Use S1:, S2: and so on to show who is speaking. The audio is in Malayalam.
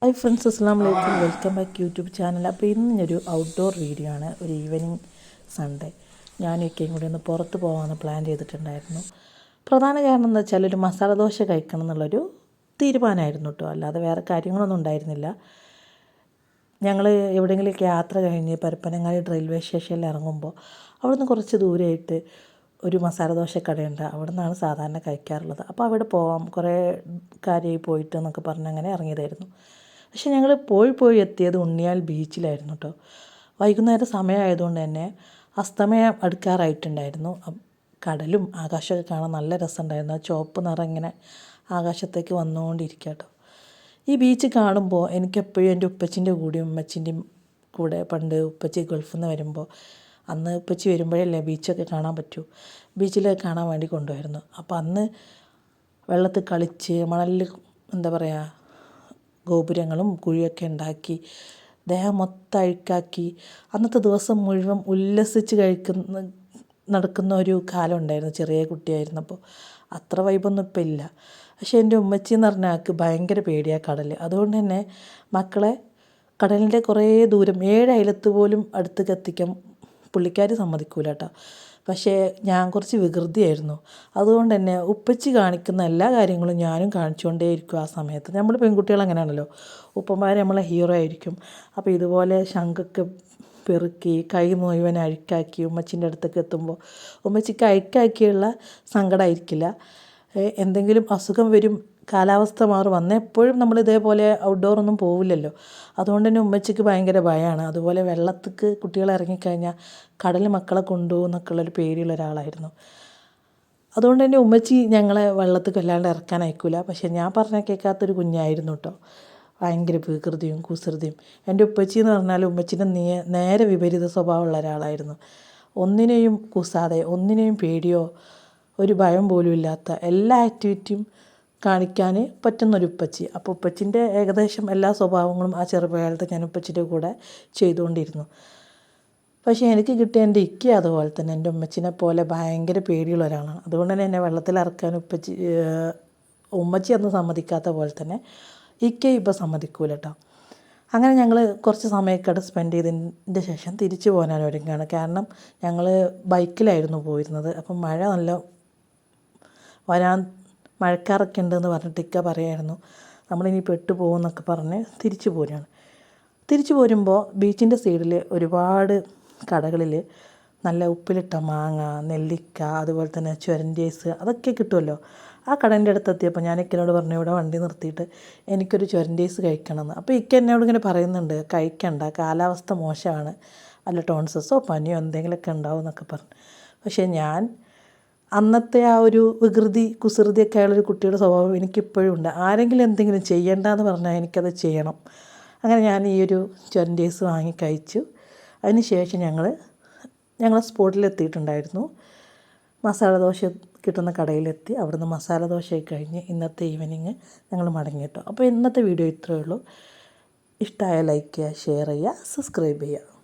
S1: ഹായ് ഫ്രണ്ട്സ്, അസ്സലാമു അലൈക്കും. Welcome back YouTube channel. അപ്പോൾ ഇന്നൊരു ഔട്ട്ഡോർ വീഡിയോ ആണ്. ഒരു ഈവനിങ് സൺഡേ ഞാനൊക്കെയും കൂടി ഒന്ന് പുറത്ത് പോകാമെന്ന് പ്ലാൻ ചെയ്തിട്ടുണ്ടായിരുന്നു. പ്രധാന കാരണം എന്താ വെച്ചാൽ ഒരു മസാല ദോശ കഴിക്കണം എന്നുള്ളൊരു തീരുമാനമായിരുന്നു കേട്ടോ, അല്ലാതെ വേറെ കാര്യങ്ങളൊന്നും ഉണ്ടായിരുന്നില്ല. ഞങ്ങൾ എവിടെയെങ്കിലുമൊക്കെ യാത്ര കഴിഞ്ഞ് പരപ്പനങ്ങാടി റെയിൽവേ സ്റ്റേഷനിൽ ഇറങ്ങുമ്പോൾ അവിടുന്ന് കുറച്ച് ദൂരെയായിട്ട് ഒരു മസാല ദോശ കടയുണ്ട്. അവിടെ നിന്നാണ് സാധാരണ കഴിക്കാറുള്ളത്. അപ്പോൾ അവിടെ പോവാം, കുറേ കാര്യമായി പോയിട്ട് എന്നൊക്കെ പറഞ്ഞ് അങ്ങനെ ഇറങ്ങിയതായിരുന്നു. പക്ഷേ ഞങ്ങൾ പോയി എത്തിയത് ഉണ്ണിയാൽ ബീച്ചിലായിരുന്നു കേട്ടോ. വൈകുന്നേരം സമയമായതുകൊണ്ട് തന്നെ അസ്തമയം അടുക്കാറായിട്ടുണ്ടായിരുന്നു. കടലും ആകാശമൊക്കെ കാണാൻ നല്ല രസമുണ്ടായിരുന്നു. ആ ചുവപ്പ് നിറം ഇങ്ങനെ ആകാശത്തേക്ക് വന്നുകൊണ്ടിരിക്കുക കേട്ടോ. ഈ ബീച്ച് കാണുമ്പോൾ എനിക്കെപ്പോഴും എൻ്റെ ഉപ്പച്ചിൻ്റെ കൂടെയും ഉമ്മച്ചിൻ്റെയും കൂടെ പണ്ട് ഉപ്പച്ചി ഗൾഫിൽ നിന്ന് വരുമ്പോൾ, അന്ന് ഉപ്പച്ചി വരുമ്പോഴല്ലേ ബീച്ചൊക്കെ കാണാൻ പറ്റൂ, ബീച്ചിലൊക്കെ കാണാൻ വേണ്ടി കൊണ്ടുപോയിരുന്നു. അപ്പോൾ അന്ന് വെള്ളത്തിൽ കളിച്ച് മണലിൽ എന്താ പറയുക ഗോപുരങ്ങളും കുഴിയൊക്കെ ഉണ്ടാക്കി ദേഹം മൊത്തം അഴുക്കാക്കി അന്നത്തെ ദിവസം മുഴുവൻ ഉല്ലസിച്ച് നടക്കുന്ന ഒരു കാലം ഉണ്ടായിരുന്നു. ചെറിയ കുട്ടിയായിരുന്നപ്പോൾ അത്ര വൈബൊന്നും ഇപ്പം ഇല്ല. പക്ഷേ എൻ്റെ ഉമ്മച്ചി എന്ന് പറഞ്ഞാൽ ആൾക്ക് ഭയങ്കര പേടിയാണ് കടൽ. അതുകൊണ്ട് തന്നെ മക്കളെ കടലിൻ്റെ കുറേ ദൂരം 7 അയലത്ത് പോലും അടുത്തേക്ക് എത്തിക്കാൻ പുള്ളിക്കാർ സമ്മതിക്കൂല കേട്ടോ. പക്ഷേ ഞാൻ കുറച്ച് വികൃതിയായിരുന്നു. അതുകൊണ്ട് തന്നെ ഉപ്പച്ചി കാണിക്കുന്ന എല്ലാ കാര്യങ്ങളും ഞാനും കാണിച്ചുകൊണ്ടേയിരിക്കും. ആ സമയത്ത് നമ്മൾ പെൺകുട്ടികൾ അങ്ങനെയാണല്ലോ, ഉപ്പന്മാർ നമ്മളെ ഹീറോ ആയിരിക്കും. അപ്പോൾ ഇതുപോലെ ശംഖൊക്കെ പെറുക്കി കൈ മുഴുവൻ അഴുക്കാക്കി ഉമ്മച്ചിൻ്റെ അടുത്തേക്ക് എത്തുമ്പോൾ ഉമ്മച്ചിക്ക് അഴുക്കാക്കിയുള്ള സങ്കടമായിരിക്കില്ല, എന്തെങ്കിലും അസുഖം വരും, കാലാവസ്ഥ മാറും. അന്ന് എപ്പോഴും നമ്മൾ ഇതേപോലെ ഔട്ട്ഡോറൊന്നും പോവില്ലല്ലോ. അതുകൊണ്ട് തന്നെ ഉമ്മച്ചിക്ക് ഭയങ്കര ഭയമാണ്. അതുപോലെ വെള്ളത്തേക്ക് കുട്ടികൾ ഇറങ്ങിക്കഴിഞ്ഞാൽ കടൽ മക്കളെ കൊണ്ടുപോകും എന്നൊക്കെയുള്ളൊരു പേടിയുള്ള ഒരാളായിരുന്നു. അതുകൊണ്ട് തന്നെ ഉമ്മച്ചി ഞങ്ങളെ വെള്ളത്തേക്ക് വല്ലാണ്ട് ഇറക്കാൻ അയക്കില്ല. പക്ഷേ ഞാൻ പറഞ്ഞാൽ കേൾക്കാത്തൊരു കുഞ്ഞായിരുന്നു കേട്ടോ. ഭയങ്കര വികൃതിയും കുസൃതിയും. എൻ്റെ ഉപ്പച്ചി എന്ന് പറഞ്ഞാൽ ഉമ്മച്ചിൻ്റെ നേരെ വിപരീത സ്വഭാവമുള്ള ഒരാളായിരുന്നു. ഒന്നിനെയും കൂസാതെ, ഒന്നിനെയും പേടിയോ ഒരു ഭയം പോലും ഇല്ലാത്ത എല്ലാ ആക്ടിവിറ്റിയും കാണിക്കാൻ പറ്റുന്നൊരു ഉപ്പച്ചി. അപ്പോൾ ഉപ്പച്ചിൻ്റെ ഏകദേശം എല്ലാ സ്വഭാവങ്ങളും ആ ചെറുപ്പകാലത്ത് ഞാൻ ഉപ്പച്ചിൻ്റെ കൂടെ ചെയ്തുകൊണ്ടിരുന്നു. പക്ഷേ എനിക്ക് കിട്ടിയ എൻ്റെ ഇക്ക അതുപോലെ തന്നെ എൻ്റെ ഉമ്മച്ചിനെ പോലെ ഭയങ്കര പേടിയുള്ള ഒരാളാണ്. അതുകൊണ്ട് തന്നെ എന്നെ വെള്ളത്തിലിറക്കാൻ ഉമ്മച്ചി അന്ന് സമ്മതിക്കാത്ത പോലെ തന്നെ ഇക്ക ഇപ്പോൾ സമ്മതിക്കൂല കേട്ടോ. അങ്ങനെ ഞങ്ങൾ കുറച്ച് സമയമൊക്കെ അവിടെ സ്പെൻഡ് ചെയ്തതിൻ്റെ ശേഷം തിരിച്ചു പോകാനാണ് ഒരുങ്ങുകയാണ്. കാരണം ഞങ്ങൾ ബൈക്കിലായിരുന്നു പോയിരുന്നത്. അപ്പം മഴ നല്ല മഴക്കാറൊക്കെ ഉണ്ടെന്ന് പറഞ്ഞിട്ട് ഇക്ക പറയായിരുന്നു നമ്മളിനി പെട്ടു പോകുമെന്നൊക്കെ പറഞ്ഞ് തിരിച്ചു പോരുകയാണ്. തിരിച്ചു പോരുമ്പോൾ ബീച്ചിൻ്റെ സൈഡിൽ ഒരുപാട് കടകളിൽ നല്ല ഉപ്പിലിട്ട മാങ്ങ, നെല്ലിക്ക, അതുപോലെ തന്നെ ചുരണ്ടി ഐസ് അതൊക്കെ കിട്ടുമല്ലോ. ആ കടേൻ്റെ അടുത്ത് എത്തിയപ്പോൾ ഞാൻ ഇക്കനോട് പറഞ്ഞു ഇവിടെ വണ്ടി നിർത്തിയിട്ട് എനിക്കൊരു ചുരണ്ടി ഐസ് കഴിക്കണമെന്ന്. അപ്പോൾ ഇക്ക എന്നോട് ഇങ്ങനെ പറയുന്നുണ്ട് കഴിക്കണ്ട, കാലാവസ്ഥ മോശമാണ്, വല്ല ടോൺസസോ പനിയോ എന്തെങ്കിലുമൊക്കെ ഉണ്ടാവും എന്നൊക്കെ പറഞ്ഞു. പക്ഷേ ഞാൻ അന്നത്തെ ആ ഒരു വികൃതി കുസൃതിയൊക്കെ ആയുള്ളൊരു കുട്ടിയുടെ സ്വഭാവം എനിക്കിപ്പോഴും ഉണ്ട്. ആരെങ്കിലും എന്തെങ്കിലും ചെയ്യേണ്ടെന്ന് പറഞ്ഞാൽ എനിക്കത് ചെയ്യണം. അങ്ങനെ ഞാൻ ഈ ഒരു ചുരണ്ടി ഐസ് വാങ്ങി കഴിച്ചു. അതിന് ശേഷം ഞങ്ങൾ സ്പോട്ടിലെത്തിയിട്ടുണ്ടായിരുന്നു. മസാല ദോശ കിട്ടുന്ന കടയിലെത്തി. അവിടുന്ന് മസാല ദോശ കഴിഞ്ഞ് ഇന്നത്തെ ഈവനിങ് ഞങ്ങൾ മടങ്ങി കേട്ടോ. അപ്പോൾ ഇന്നത്തെ വീഡിയോ ഇത്രയേ ഉള്ളൂ. ഇഷ്ടമായ ലൈക്ക് ചെയ്യുക, ഷെയർ ചെയ്യുക, സബ്സ്ക്രൈബ് ചെയ്യുക.